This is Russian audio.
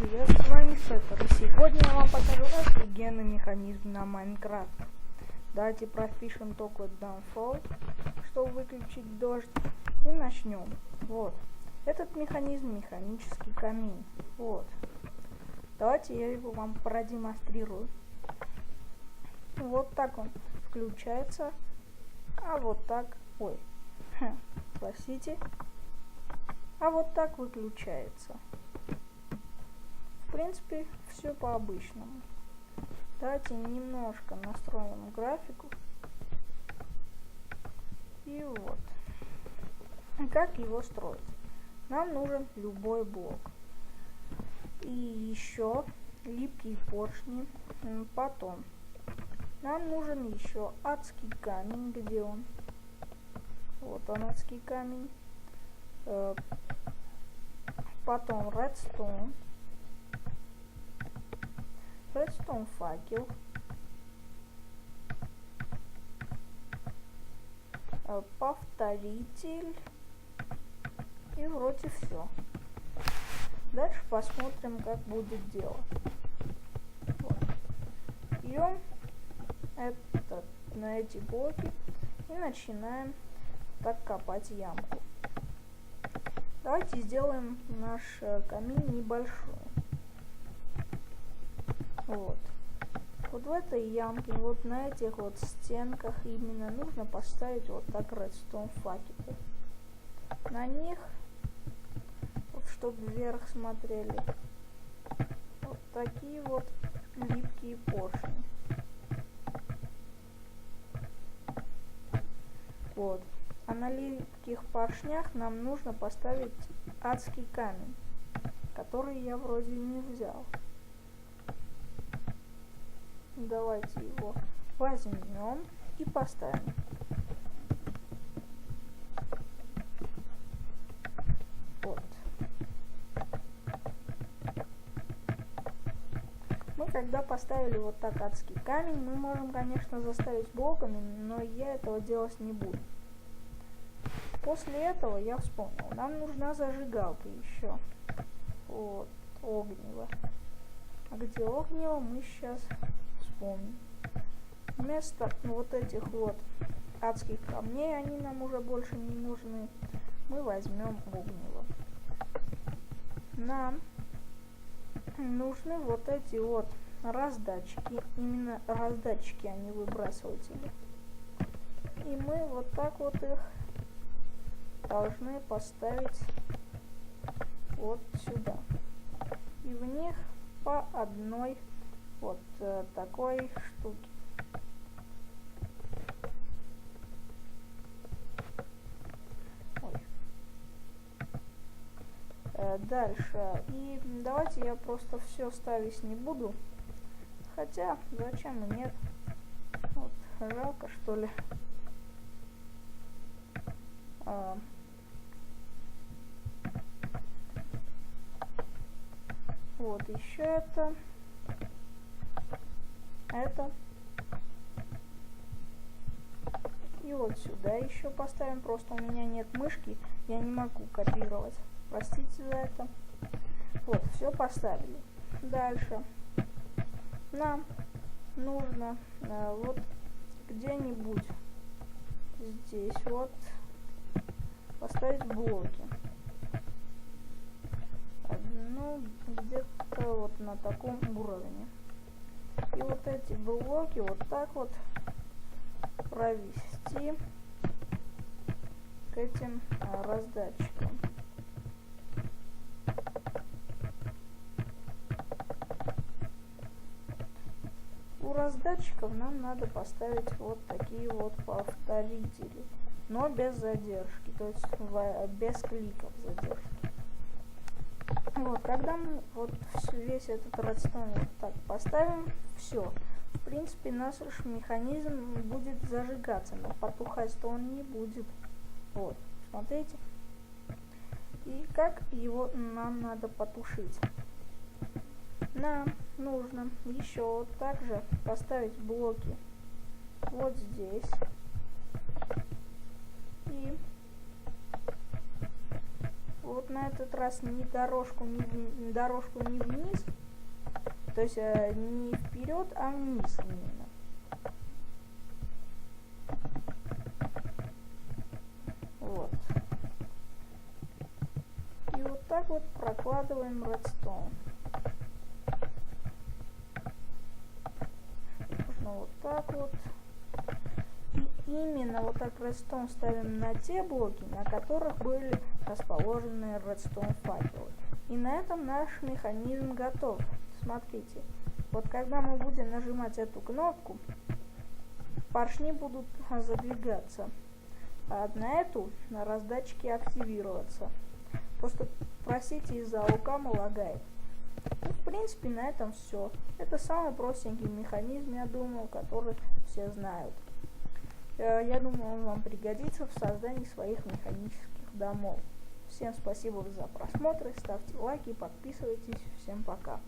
привет, с вами Сеттер, и сегодня я вам покажу офигенный механизм на Майнкрафт. Давайте пропишем только downfall, чтобы выключить дождь, и начнем. Вот, этот механизм механический камин. Вот, давайте я его вам продемонстрирую. Вот так он включается, а вот так, простите, а вот так выключается. В принципе, все по-обычному. Давайте немножко настроим графику. И вот. Как его строить? Нам нужен любой блок. И еще липкие поршни. Потом нам нужен еще адский камень. Где он? Вот он, адский камень. Потом редстоун. Редстоун факел. Повторитель. И вроде все. Дальше посмотрим, как будет дело. Вот. Берем на эти блоки и начинаем так копать ямку. Давайте сделаем наш камин небольшой. Вот в этой ямке, вот на этих вот стенках именно нужно поставить вот так редстоун факелы. На них, вот, чтобы вверх смотрели, вот такие вот липкие поршни. Вот. А на липких поршнях нам нужно поставить адский камень, который я вроде не взял. Давайте его возьмем и поставим. Вот. Мы когда поставили вот так адский камень, мы можем, конечно, заставить блоками, но я этого делать не буду. После этого я вспомнил, нам нужна зажигалка еще. Вот, огниво. А где огниво, мы сейчас вспомним. Вместо вот этих вот адских камней, они нам уже больше не нужны, мы возьмем огниво. Нам нужны вот эти вот раздатчики, именно раздатчики, а не выбрасыватели. И мы вот так вот их должны поставить вот сюда. И в них по одной вот такой штуке. Дальше. И давайте я просто все ставить не буду. Хотя, зачем и нет. Вот, жалко, что ли. Вот еще это. И вот сюда еще поставим. Просто у меня нет мышки, я не могу копировать. Простите за это. Вот, все поставили. Дальше нам нужно вот где-нибудь здесь вот поставить блоки. Ну, где-то вот на таком уровне. И вот эти блоки вот так вот провести к этим раздатчикам. У раздатчиков нам надо поставить вот такие вот повторители, но без задержки, то есть без кликов задержки. Вот, когда мы вот весь этот редстоун вот так поставим, все. В принципе, наш механизм будет зажигаться, но потухать-то он не будет. Вот, смотрите. И как его нам надо потушить? Нам нужно еще вот так же поставить блоки вот здесь. И вот вот на этот раз ни дорожку, ни вниз, то есть не вперед, а вниз именно. Вот. И вот так вот прокладываем редстоун. Можно вот так вот. И именно вот так редстоун ставим на те блоки, на которых были расположены редстоун факелы. И на этом наш механизм готов. Смотрите, вот когда мы будем нажимать эту кнопку, поршни будут задвигаться, а на эту на раздатчике активироваться. Просто просите из-за укама лагает. Ну, в принципе, на этом все. Это самый простенький механизм, я думаю, который все знают. Я думаю, он вам пригодится в создании своих механических домов. Всем спасибо за просмотр, ставьте лайки, подписывайтесь. Всем пока.